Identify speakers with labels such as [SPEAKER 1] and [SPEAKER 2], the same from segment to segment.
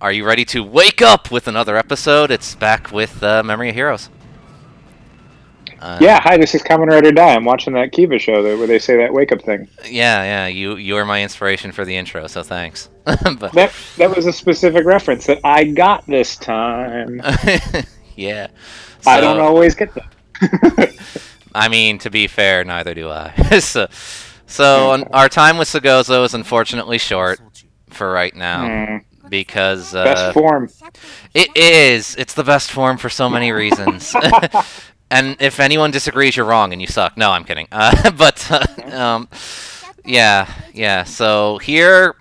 [SPEAKER 1] Are you ready to wake up with another episode? It's back with Memory of Heroes.
[SPEAKER 2] Yeah, hi, this is Kamen Ride or Die. I'm watching that Kiva show where they say that wake-up thing.
[SPEAKER 1] Yeah, you are my inspiration for the intro, so thanks.
[SPEAKER 2] But that was a specific reference that I got this time.
[SPEAKER 1] Yeah.
[SPEAKER 2] So, I don't always get that.
[SPEAKER 1] I mean, to be fair, neither do I. so our time with Sagozo is unfortunately short for right now. Because
[SPEAKER 2] best form.
[SPEAKER 1] It is. It's the best form for so many reasons. And if anyone disagrees, you're wrong and you suck. No, I'm kidding. Yeah. So here,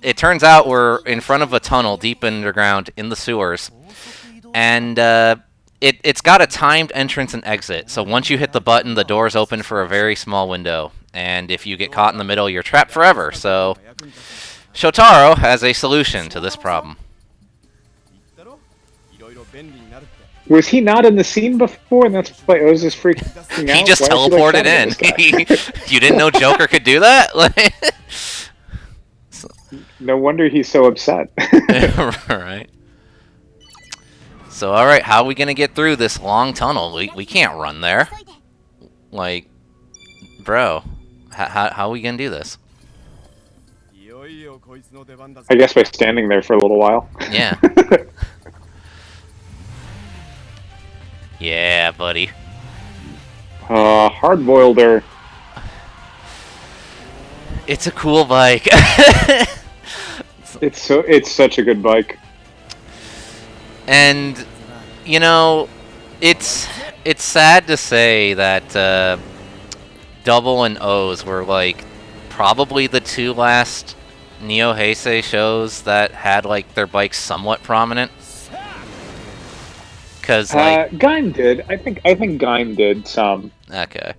[SPEAKER 1] it turns out we're in front of a tunnel deep underground in the sewers, and it's got a timed entrance and exit. So once you hit the button, the doors open for a very small window, and if you get caught in the middle, you're trapped forever. So Shotaro has a solution to this problem.
[SPEAKER 2] Was he not in the scene before, and that's why Oz is freaking out?
[SPEAKER 1] He just teleported in. You didn't know Joker could do that?
[SPEAKER 2] No wonder he's so upset.
[SPEAKER 1] Right. So, alright, how are we going to get through this long tunnel? We can't run there. Like, bro, how are we going to do this?
[SPEAKER 2] I guess by standing there for a little while.
[SPEAKER 1] Yeah. Yeah, buddy.
[SPEAKER 2] Hard-boiled her.
[SPEAKER 1] It's a cool bike.
[SPEAKER 2] It's such a good bike.
[SPEAKER 1] And you know, it's sad to say that Double and O's were like probably the two last Neo Heisei shows that had like their bikes somewhat prominent. Because like
[SPEAKER 2] Gaim did. I think Gaim did some.
[SPEAKER 1] Okay.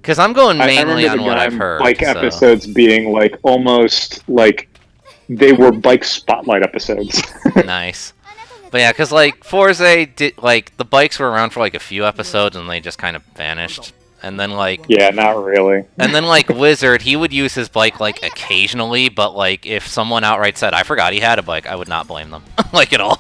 [SPEAKER 1] Because I'm going mainly on what I've heard.
[SPEAKER 2] Bike episodes being like almost like they were bike spotlight episodes.
[SPEAKER 1] Nice. But yeah, because like Forza did, like the bikes were around for like a few episodes and they just kind of vanished. And then like
[SPEAKER 2] yeah, not really.
[SPEAKER 1] And then like Wizard, he would use his bike like occasionally, but like if someone outright said I forgot he had a bike, I would not blame them like at all.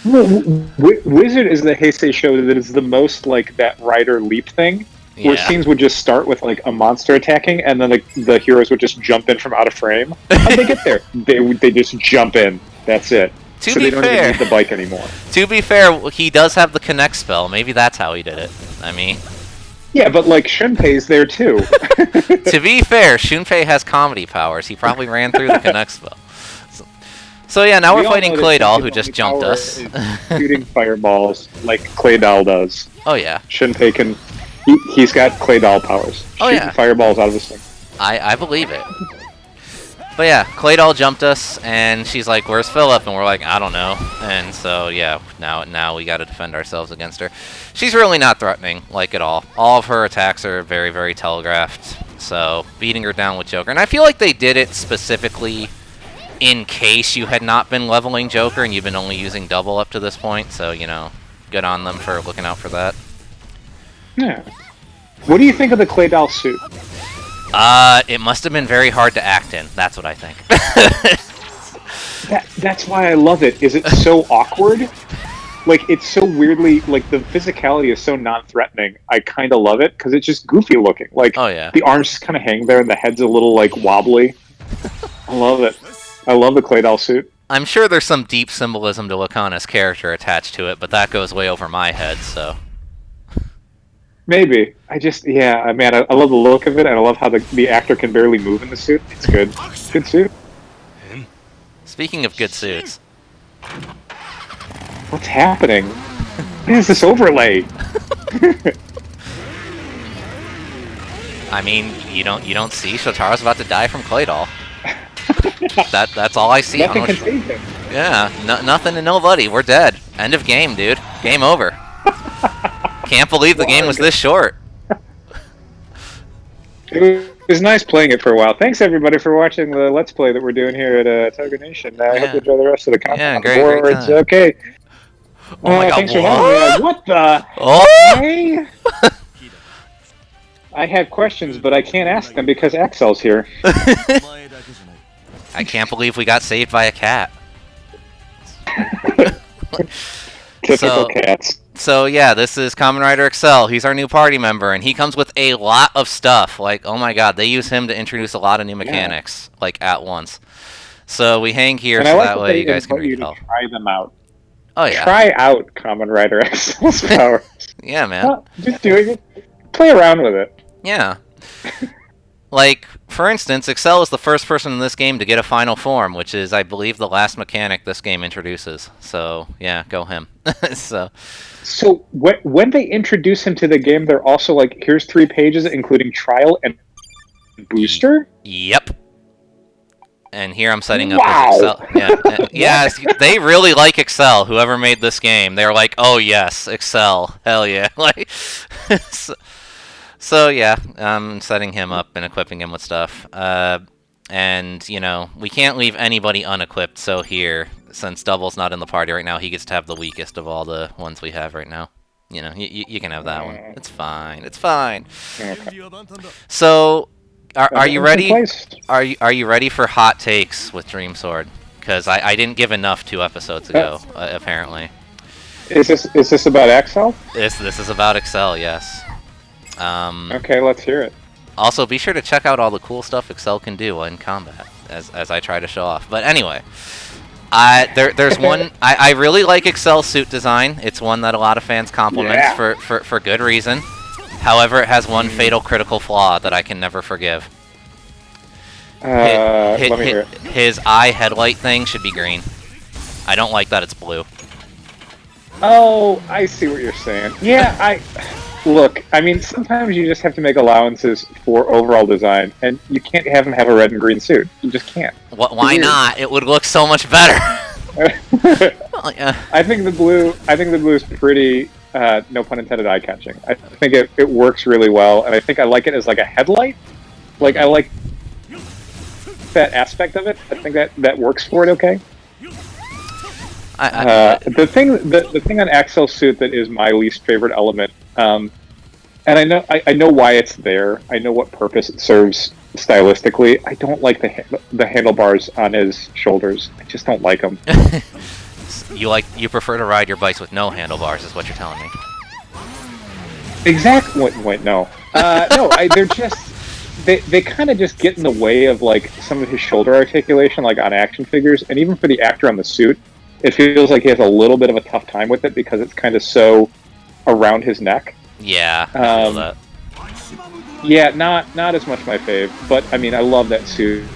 [SPEAKER 2] Wizard is the Heisei show that is the most like that rider leap thing, where scenes would just start with like a monster attacking, and then the heroes would just jump in from out of frame. How'd they get there? They just jump in. That's it. So they don't even need the bike anymore.
[SPEAKER 1] To be fair, he does have the connect spell. Maybe that's how he did it. I mean...
[SPEAKER 2] Yeah, but like Shunpei's there too.
[SPEAKER 1] To be fair, Shunpei has comedy powers. He probably ran through the connect spell. So yeah, now we're fighting Claydol, who just jumped us.
[SPEAKER 2] Shooting fireballs like Claydol does.
[SPEAKER 1] Oh yeah.
[SPEAKER 2] Shunpei can... He's got Claydol powers. Shooting fireballs out of this thing.
[SPEAKER 1] I believe it. But yeah, Claydol jumped us, and she's like, "Where's Philip?" And we're like, "I don't know." And so yeah, now we got to defend ourselves against her. She's really not threatening, like at all. All of her attacks are very, very telegraphed. So beating her down with Joker, and I feel like they did it specifically in case you had not been leveling Joker and you've been only using Double up to this point. So you know, good on them for looking out for that.
[SPEAKER 2] Yeah. What do you think of the Claydol suit?
[SPEAKER 1] It must have been very hard to act in. That's what I think.
[SPEAKER 2] That's why I love it. Is it so awkward? Like, it's so weirdly... Like, the physicality is so non-threatening. I kind of love it, because it's just goofy looking. Like, the arms just kind of hang there, and the head's a little, like, wobbly. I love it. I love the Claydol suit.
[SPEAKER 1] I'm sure there's some deep symbolism to Wakana's character attached to it, but that goes way over my head, so...
[SPEAKER 2] Maybe. I love the look of it, and I love how the actor can barely move in the suit. It's good. Good suit.
[SPEAKER 1] Speaking of good suits.
[SPEAKER 2] What's happening? What is this overlay?
[SPEAKER 1] I mean, you don't see Shotaro's about to die from Claydol. That's all I see.
[SPEAKER 2] Nothing can save him.
[SPEAKER 1] Yeah, nothing and nobody. We're dead. End of game, dude. Game over. Can't believe the game was this short.
[SPEAKER 2] It was nice playing it for a while. Thanks everybody for watching the Let's Play that we're doing here at Toga Nation. I hope you enjoy the rest of the content.
[SPEAKER 1] Yeah, great time.
[SPEAKER 2] Okay.
[SPEAKER 1] Oh my god,
[SPEAKER 2] thanks for having me. What the?
[SPEAKER 1] Oh!
[SPEAKER 2] Hey? I have questions, but I can't ask them because Accel's here.
[SPEAKER 1] I can't believe we got saved by a cat.
[SPEAKER 2] Typical cats.
[SPEAKER 1] So yeah, this is Kamen Rider Accel. He's our new party member, and he comes with a lot of stuff. Like, oh my god, they use him to introduce a lot of new mechanics, like, at once. So we hang here
[SPEAKER 2] and
[SPEAKER 1] so
[SPEAKER 2] like
[SPEAKER 1] that way you guys can read
[SPEAKER 2] to try them out.
[SPEAKER 1] Oh yeah.
[SPEAKER 2] Try out Kamen Rider Accel's powers.
[SPEAKER 1] Yeah, man.
[SPEAKER 2] Well, just doing it. Play around with it.
[SPEAKER 1] Yeah. Like, for instance, Accel is the first person in this game to get a final form, which is, I believe, the last mechanic this game introduces. So, yeah, go him. So
[SPEAKER 2] when they introduce him to the game, they're also like, here's 3 pages, including trial and booster?
[SPEAKER 1] Yep. And here I'm setting up
[SPEAKER 2] wow.
[SPEAKER 1] with Accel. Yeah, yes, they really like Accel. Whoever made this game, they're like, oh yes, Accel, hell yeah! Like, so yeah, I'm setting him up and equipping him with stuff. And you know, we can't leave anybody unequipped. So here, since Double's not in the party right now, he gets to have the weakest of all the ones we have right now. You know, you can have that one. It's fine. It's fine.
[SPEAKER 2] Okay.
[SPEAKER 1] So. Are you ready? Are you ready for hot takes with Dream Sword? Because I didn't give enough 2 episodes ago, apparently.
[SPEAKER 2] Is this about Accel?
[SPEAKER 1] This is about Accel, yes.
[SPEAKER 2] Okay, let's hear it.
[SPEAKER 1] Also, be sure to check out all the cool stuff Accel can do in combat, as I try to show off. But anyway, there's one I really like Accel's suit design. It's one that a lot of fans compliment for good reason. However, it has one fatal critical flaw that I can never forgive.
[SPEAKER 2] Let me hear it.
[SPEAKER 1] His eye headlight thing should be green. I don't like that it's blue.
[SPEAKER 2] Oh, I see what you're saying. Yeah, look, I mean, sometimes you just have to make allowances for overall design, and you can't have him have a red and green suit. You just can't.
[SPEAKER 1] Why not? It would look so much better. Well, yeah.
[SPEAKER 2] I think the blue is pretty... no pun intended, eye-catching. I think it works really well, and I think I like it as like a headlight. Like, I like that aspect of it. I think that works for it okay. The thing on Accel's suit that is my least favorite element, and I know why it's there. I know what purpose it serves stylistically. I don't like the handlebars on his shoulders. I just don't like them.
[SPEAKER 1] You prefer to ride your bikes with no handlebars, is what you're telling me.
[SPEAKER 2] Exactly. Wait, no. No, they're just they kind of just get in the way of like some of his shoulder articulation, like on action figures, and even for the actor on the suit, it feels like he has a little bit of a tough time with it because it's kind of so around his neck.
[SPEAKER 1] Yeah. I feel that.
[SPEAKER 2] Yeah, not as much my fave, but I mean, I love that suit.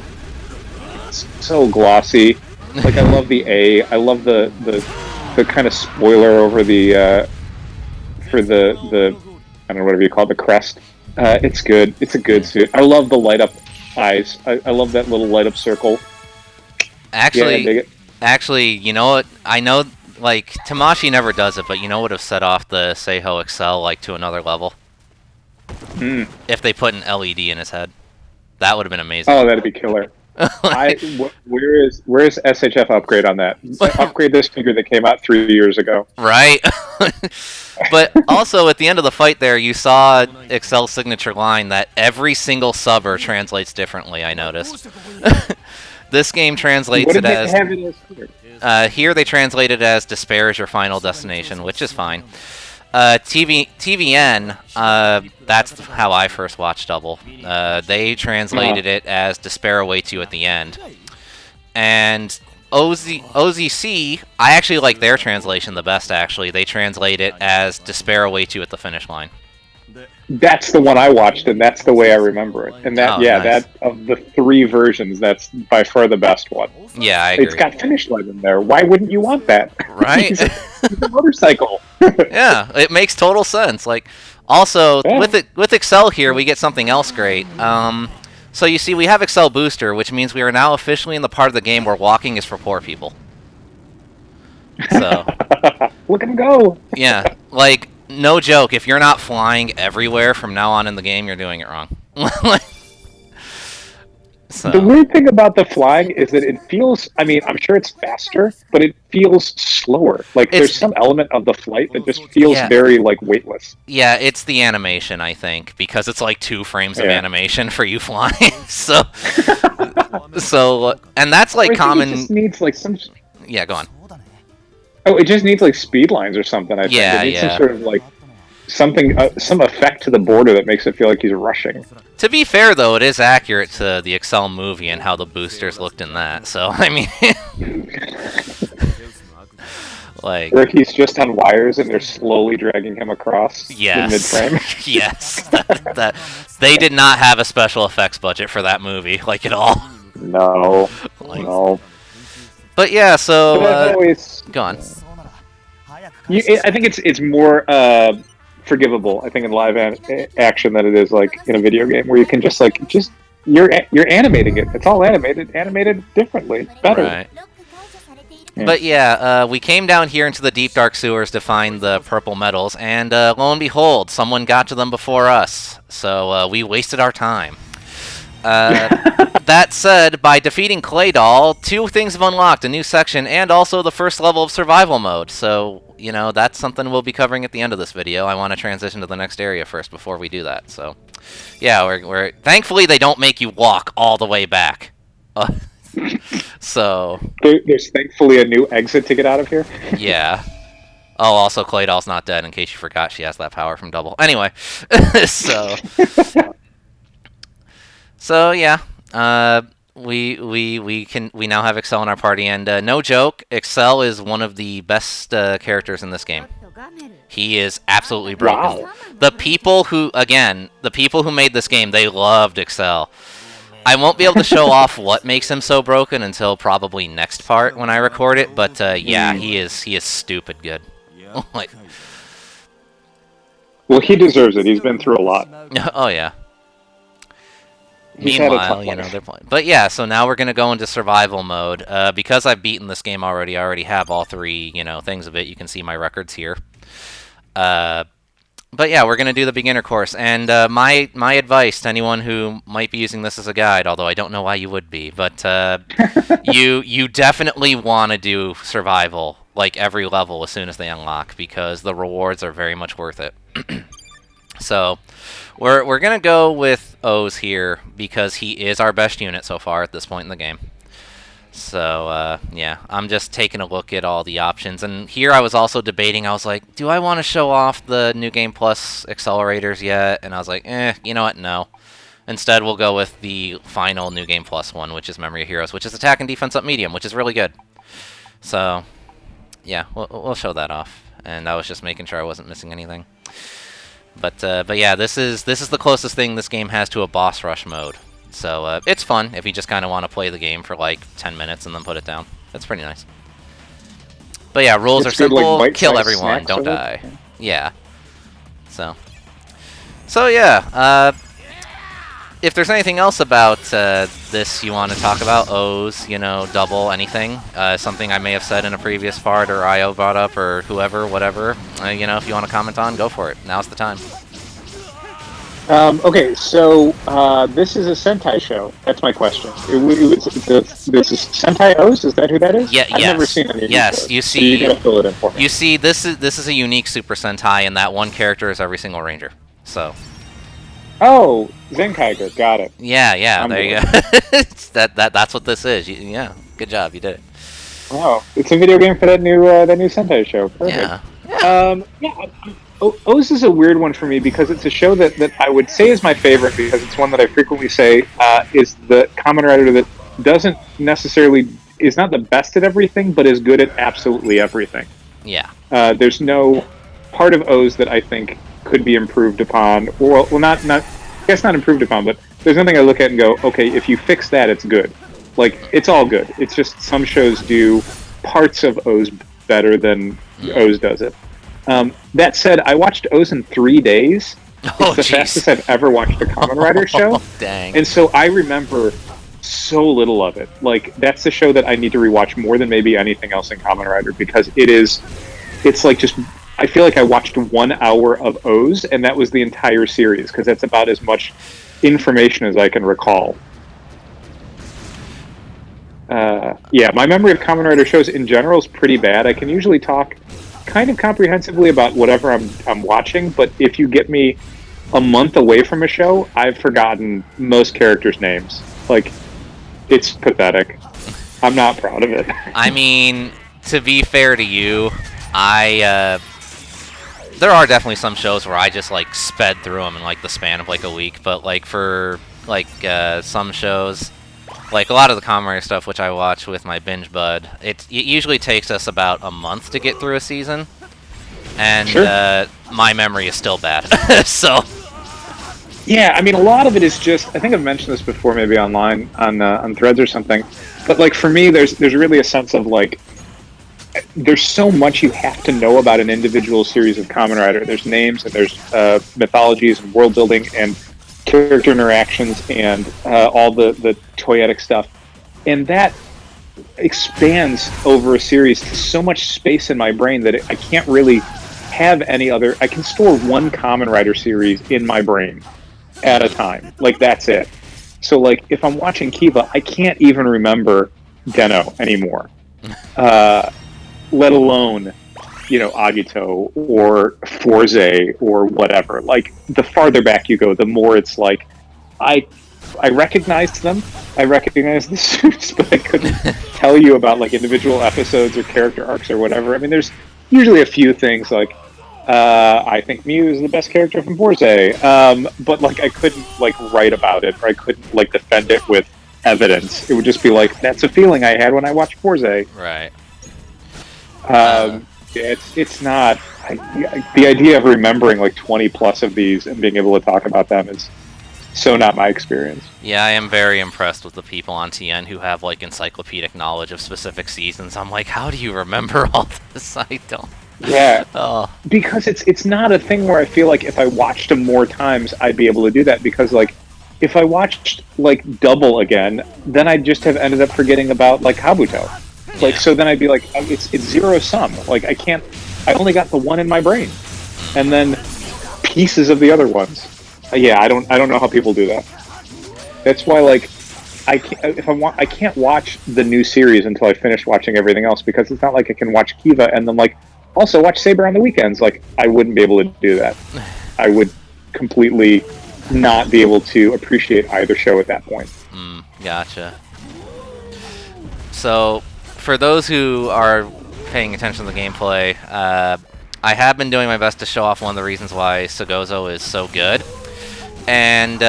[SPEAKER 2] It's so glossy. Like, I love the A. I love the kind of spoiler over the for the I don't know, whatever you call it, the crest. It's good. It's a good suit. I love the light up eyes. I love that little light up circle.
[SPEAKER 1] Actually, you know what? I know, like, Tamashi never does it, but you know what would have set off the Seiho Accel like to another level? If they put an LED in his head, that would have been amazing.
[SPEAKER 2] Oh, that'd be killer. Where is SHF upgrade on that? Upgrade this figure that came out 3 years ago.
[SPEAKER 1] Right. But also at the end of the fight there, you saw Accel's signature line that every single subber translates differently. I noticed. This game translates it as. Here they translate it as "despair is your final destination," which is fine. TVN, that's how I first watched Double. They translated it as "despair awaits you at the end." And OZC, I actually like their translation the best, actually. They translate it as "despair awaits you at the finish line."
[SPEAKER 2] That's the one I watched, and that's the way I remember it. And that, nice. That of the 3 versions, that's by far the best one.
[SPEAKER 1] Yeah, I agree.
[SPEAKER 2] It's got finish line in there. Why wouldn't you want that?
[SPEAKER 1] Right?
[SPEAKER 2] He's a motorcycle.
[SPEAKER 1] Yeah, it makes total sense. Like, also with Accel here, we get something else great. So you see, we have Accel Booster, which means we are now officially in the part of the game where walking is for poor people. So
[SPEAKER 2] look at him go.
[SPEAKER 1] Yeah, like. No joke, if you're not flying everywhere from now on in the game, you're doing it wrong. So.
[SPEAKER 2] The weird thing about the flying is that it feels, I mean, I'm sure it's faster, but it feels slower. Like, there's some element of the flight that just feels very, like, weightless.
[SPEAKER 1] Yeah, it's the animation, I think, because it's like 2 frames of animation for you flying. So, and that's like common...
[SPEAKER 2] It just needs, like, some...
[SPEAKER 1] Yeah, go on.
[SPEAKER 2] Oh, it just needs like speed lines or something. I think it needs some sort of like something, some effect to the border that makes it feel like he's rushing.
[SPEAKER 1] To be fair, though, it is accurate to the Accel movie and how the boosters looked in that. So I mean, like,
[SPEAKER 2] where he's just on wires and they're slowly dragging him across in mid-frame.
[SPEAKER 1] Yes, that they did not have a special effects budget for that movie, like at all.
[SPEAKER 2] No,
[SPEAKER 1] like,
[SPEAKER 2] no.
[SPEAKER 1] But yeah, so go on.
[SPEAKER 2] I think it's more forgivable. I think in live action than it is like in a video game where you can just you're animating it. It's all animated differently, better.
[SPEAKER 1] Right. Yeah. But yeah, we came down here into the deep dark sewers to find the purple metals, and lo and behold, someone got to them before us. So we wasted our time. That said, by defeating Claydol, 2 things have unlocked, a new section and also the first level of survival mode. So, you know, that's something we'll be covering at the end of this video. I want to transition to the next area first before we do that. So, yeah, we're thankfully they don't make you walk all the way back. So
[SPEAKER 2] there's thankfully a new exit to get out of here.
[SPEAKER 1] Yeah. Oh, also Claydol's not dead. In case you forgot, she has that power from Double. Anyway, so yeah, we now have Accel in our party, and no joke, Accel is one of the best characters in this game. He is absolutely broken.
[SPEAKER 2] Wow.
[SPEAKER 1] The people who made this game, they loved Accel. I won't be able to show off what makes him so broken until probably next part when I record it, but yeah, he is stupid good. Like,
[SPEAKER 2] well, he deserves it. He's been through a lot.
[SPEAKER 1] Oh yeah. Meanwhile, you know, they're playing. But yeah, so now we're gonna go into survival mode. Because I've beaten this game already, I already have all 3, you know, things of it. You can see my records here. But yeah, we're gonna do the beginner course, and my advice to anyone who might be using this as a guide, although I don't know why you would be, but you definitely want to do survival like every level as soon as they unlock, because the rewards are very much worth it. So we're gonna go with O's here because he is our best unit so far at this point in the game. So, yeah, I'm just taking a look at all the options. And here I was also debating, I was like, do I want to show off the New Game Plus accelerators yet? And I was like, you know what, no. Instead, we'll go with the final New Game Plus one, which is Memory of Heroes, which is attack and defense up medium, which is really good. So, yeah, we'll show that off. And I was just making sure I wasn't missing anything. But yeah, this is the closest thing this game has to a boss rush mode. So it's fun if you just kind of want to play the game for like 10 minutes and then put it down. It's pretty nice. But yeah, rules are simple. Like kill everyone, don't die. Yeah. So yeah, if there's anything else about this you want to talk about, O's, you know, double, anything, something I may have said in a previous part or IO brought up or whoever, whatever, you know, if you want to comment on, go for it. Now's the time.
[SPEAKER 2] Okay, so this is a Sentai show. That's my question. This is Sentai O's? Is that who that is?
[SPEAKER 1] Yeah,
[SPEAKER 2] I've never seen any of these.
[SPEAKER 1] You see,
[SPEAKER 2] so you gotta fill it in for me.
[SPEAKER 1] You see, this is a unique Super Sentai, and that one character is every single Ranger. So.
[SPEAKER 2] Oh, Zenkaiger, got it.
[SPEAKER 1] Yeah, there you go. That's what this is. Yeah, good job, you did it.
[SPEAKER 2] Oh, it's a video game for that new Sentai show. Perfect. Yeah. O's is a weird one for me because it's a show that I would say is my favorite because it's one that I frequently say is the Kamen Rider that doesn't necessarily is not the best at everything, but is good at absolutely everything.
[SPEAKER 1] Yeah.
[SPEAKER 2] There's no part of O's that I think could be improved upon, or well, not I guess not improved upon, but there's nothing I look at and go, okay, if you fix that, it's good. Like it's all good. It's just some shows do parts of O's better than O's does it. That said, I watched O's in 3 days. It's the fastest I've ever watched a Kamen Rider show.
[SPEAKER 1] Oh, dang.
[SPEAKER 2] And so I remember so little of it. Like, that's the show that I need to rewatch more than maybe anything else in Kamen Rider because it's like just, I feel like I watched 1 hour of O's and that was the entire series because that's about as much information as I can recall. Yeah, my memory of Kamen Rider shows in general is pretty bad. I can usually talk kind of comprehensively about whatever I'm watching, but if you get me a month away from a show, I've forgotten most characters' names. Like, it's pathetic. I'm not proud of it.
[SPEAKER 1] I mean, to be fair to you, there are definitely some shows where I just like sped through them in like the span of like a week, but like for like some shows, like a lot of the Kamen Rider stuff which I watch with my binge bud, it usually takes us about a month to get through a season, and
[SPEAKER 2] Sure.
[SPEAKER 1] My memory is still bad. So
[SPEAKER 2] Yeah, I mean, a lot of it is just. I think I've mentioned this before, maybe online on Threads or something. But like for me, there's really a sense of like there's so much you have to know about an individual series of Kamen Rider. There's names and there's mythologies and world building and character interactions and all the toyetic stuff, and that expands over a series to so much space in my brain that I can't really have any other. I can store one Kamen Rider series in my brain at a time. Like that's it. So like if I'm watching Kiva, I can't even remember Deno anymore. Let alone, Agito or Forze or whatever. Like the farther back you go, the more it's like I recognized them. I recognized the suits, but I couldn't tell you about like individual episodes or character arcs or whatever. I mean, there's usually a few things like I think Mew is the best character from Forze, but like I couldn't like write about it, or I couldn't like defend it with evidence. It would just be like that's a feeling I had when I watched Forze.
[SPEAKER 1] right.
[SPEAKER 2] It's not the idea of remembering like 20 plus of these and being able to talk about them is so not my experience.
[SPEAKER 1] Yeah, I am very impressed with the people on TN who have like encyclopedic knowledge of specific seasons. I'm like, how do you remember all this? I don't.
[SPEAKER 2] Yeah,
[SPEAKER 1] Oh.
[SPEAKER 2] because it's not a thing where I feel like if I watched them more times, I'd be able to do that. Because like, if I watched like double again, then I'd just have ended up forgetting about like Kabuto. Like so, then I'd be like, it's zero sum. Like I only got the one in my brain, and then pieces of the other ones. Yeah, I don't know how people do that. That's why like I can't watch the new series until I finish watching everything else, because it's not like I can watch Kiva and then like also watch Saber on the weekends. Like I wouldn't be able to do that. I would completely not be able to appreciate either show at that point.
[SPEAKER 1] Gotcha. So for those who are paying attention to the gameplay, I have been doing my best to show off one of the reasons why Sugozo is so good. And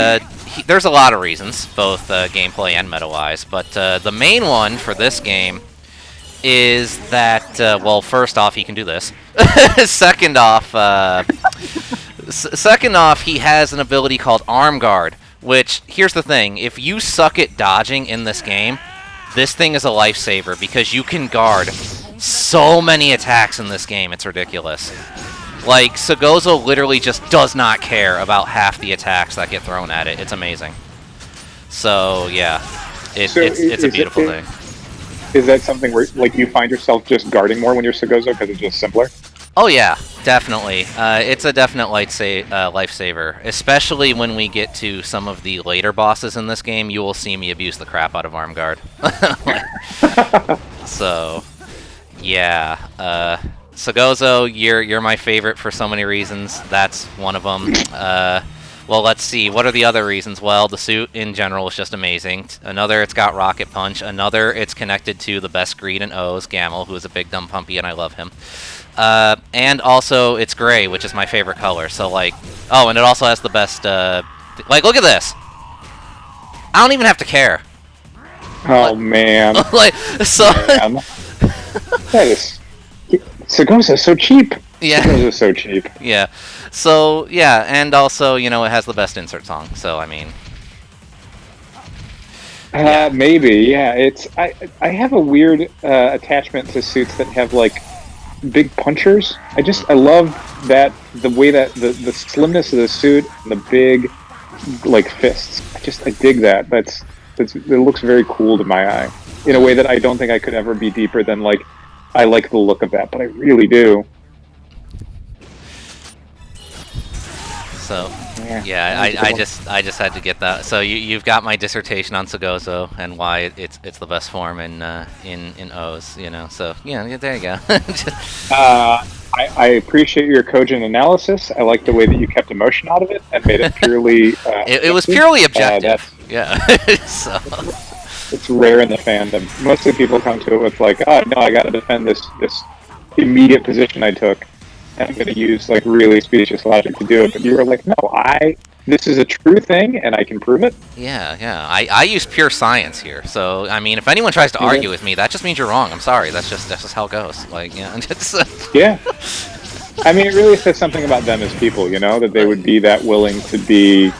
[SPEAKER 1] there's a lot of reasons, both gameplay and meta-wise, but the main one for this game is that, well, first off, he can do this. Second off, he has an ability called Arm Guard, which, here's the thing, if you suck at dodging in this game, this thing is a lifesaver, because you can guard so many attacks in this game, it's ridiculous. Like, Sugozo literally just does not care about half the attacks that get thrown at it. It's amazing. So, yeah, it's a beautiful thing.
[SPEAKER 2] Is that something where, like, you find yourself just guarding more when you're Sugozo because it's just simpler?
[SPEAKER 1] Oh, yeah, definitely. It's a definite lifesaver, especially when we get to some of the later bosses in this game. You will see me abuse the crap out of Arm Guard. So, yeah. Sugozo, you're my favorite for so many reasons. That's one of them. Well, let's see. What are the other reasons? Well, the suit in general is just amazing. Another, it's got Rocket Punch. Another, it's connected to the best greed in O's, Gamel, who is a big dumb pumpy, and I love him. And also, it's gray, which is my favorite color. So, like, oh, and it also has the best, like, look at this. I don't even have to care.
[SPEAKER 2] Oh, man.
[SPEAKER 1] Like, so...
[SPEAKER 2] Man. That is... Sugozo's so cheap.
[SPEAKER 1] Yeah.
[SPEAKER 2] Sugozo's so cheap.
[SPEAKER 1] Yeah. So, yeah, and also, it has the best insert song, so, I mean...
[SPEAKER 2] Yeah. Maybe, yeah. I have a weird attachment to suits that have, like, big punchers. I love that, the way that, the slimness of the suit, and the big, like, fists. I dig that. It looks very cool to my eye. In a way that I don't think I could ever be deeper than, like, I like the look of that, but I really do.
[SPEAKER 1] So, yeah, I just had to get that. So you've got my dissertation on Sugozo and why it's the best form in O's, So yeah, there you go.
[SPEAKER 2] I appreciate your cogent analysis. I like the way that you kept emotion out of it and made it purely.
[SPEAKER 1] It was purely objective. Yeah. So.
[SPEAKER 2] It's rare in the fandom. Most of the people come to it with like, oh no, I got to defend this immediate position I took, and I'm going to use like really specious logic to do it. But you were like, no, this is a true thing, and I can prove it.
[SPEAKER 1] Yeah, yeah. I use pure science here. So I mean, if anyone tries to argue with me, that just means you're wrong. I'm sorry. That's just how it goes. Like, yeah,
[SPEAKER 2] yeah. I mean, it really says something about them as people, you know, that they would be that willing to be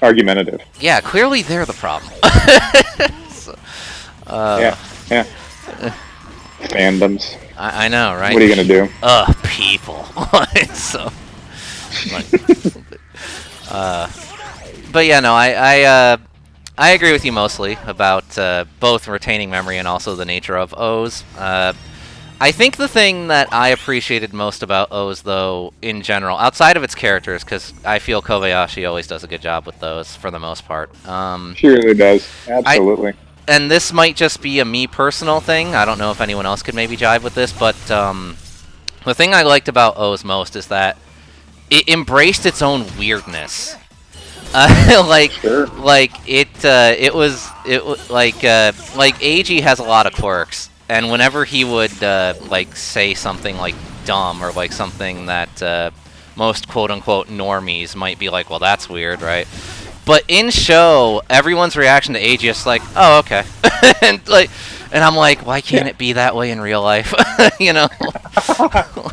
[SPEAKER 2] argumentative.
[SPEAKER 1] Yeah, clearly they're the problem. So,
[SPEAKER 2] yeah. Fandoms.
[SPEAKER 1] I know, right?
[SPEAKER 2] What are you gonna do?
[SPEAKER 1] People. So, like, but yeah, no, I agree with you mostly about both retaining memory and also the nature of O's. I think the thing that I appreciated most about O's, though, in general, outside of its characters, because I feel Kobayashi always does a good job with those for the most part.
[SPEAKER 2] She really does. Absolutely.
[SPEAKER 1] And this might just be a me personal thing. I don't know if anyone else could maybe jive with this, but the thing I liked about O's most is that it embraced its own weirdness. It was like AG has a lot of quirks. And whenever he would, like, say something, like, dumb, or, like, something that most quote-unquote normies might be like, well, that's weird, right? But in show, everyone's reaction to AG is like, oh, okay. and I'm like, why can't it be that way in real life? You know?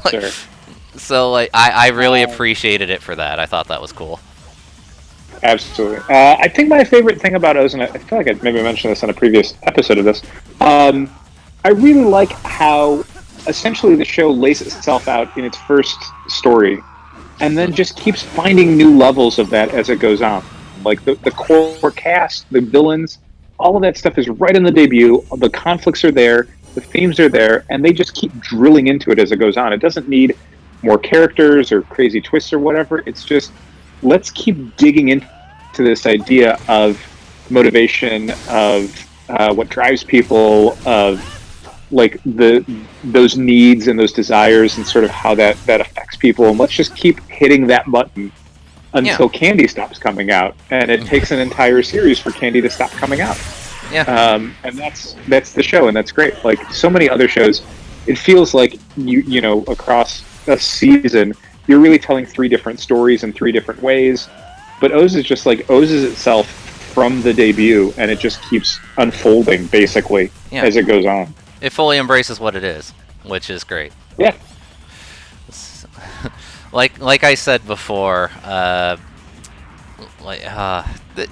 [SPEAKER 2] Sure.
[SPEAKER 1] So, like, I really appreciated it for that. I thought that was cool.
[SPEAKER 2] Absolutely. I think my favorite thing about O's, and I feel like I maybe mentioned this on a previous episode of this, I really like how essentially the show lays itself out in its first story and then just keeps finding new levels of that as it goes on. Like the core cast, the villains, all of that stuff is right in the debut. The conflicts are there, the themes are there, and they just keep drilling into it as it goes on. It doesn't need more characters or crazy twists or whatever. It's just, let's keep digging into this idea of motivation, of what drives people, of like those needs and those desires and sort of how that affects people, and let's just keep hitting that button until Candy stops coming out, and it takes an entire series for Candy to stop coming out. And that's the show, and that's great. Like so many other shows, it feels like you know across a season you're really telling 3 different stories in 3 different ways, but O's is just like O's is itself from the debut, and it just keeps unfolding basically as it goes on.
[SPEAKER 1] It fully embraces what it is, which is great.
[SPEAKER 2] Yeah.
[SPEAKER 1] Like I said before, it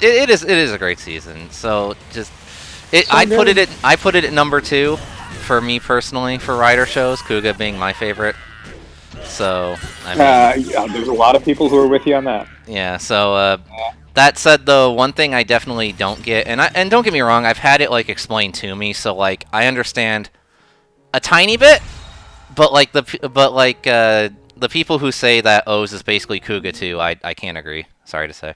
[SPEAKER 1] is a great season. So just I put it at number 2 for me personally for Rider shows. Kuga being my favorite. So I mean,
[SPEAKER 2] there's a lot of people who are with you on that.
[SPEAKER 1] Yeah. So that said, though, one thing I definitely don't get, and don't get me wrong, I've had it like explained to me, so like I understand a tiny bit, but the people who say that O's is basically Kuga too, I can't agree. Sorry to say.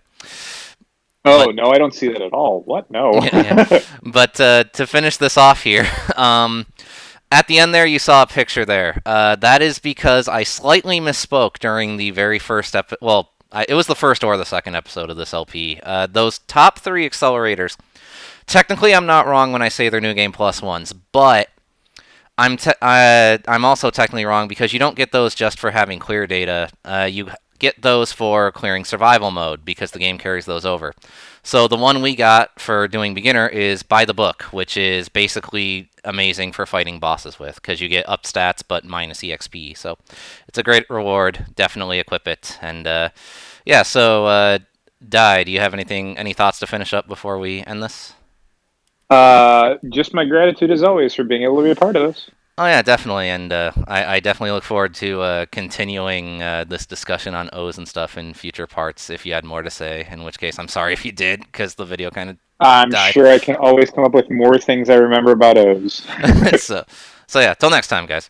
[SPEAKER 2] No, I don't see that at all. What? No.
[SPEAKER 1] Yeah. But to finish this off here, at the end there, you saw a picture there. That is because I slightly misspoke during the very first episode. Well, it was the first or the second episode of this LP. Those top 3 accelerators, technically I'm not wrong when I say they're New Game Plus ones, but I'm also technically wrong because you don't get those just for having clear data. You get those for clearing survival mode because the game carries those over. So the one we got for doing beginner is by the book, which is basically amazing for fighting bosses with because you get up stats but minus EXP. So it's a great reward. Definitely equip it. And yeah, so Dai, do you have any thoughts to finish up before we end this?
[SPEAKER 2] Just my gratitude as always for being able to be a part of this.
[SPEAKER 1] Oh yeah, definitely, and I definitely look forward to continuing this discussion on O's and stuff in future parts. If you had more to say, in which case I'm sorry if you did, because the video kind of
[SPEAKER 2] I'm sure I can always come up with more things I remember about O's.
[SPEAKER 1] So yeah, till next time, guys.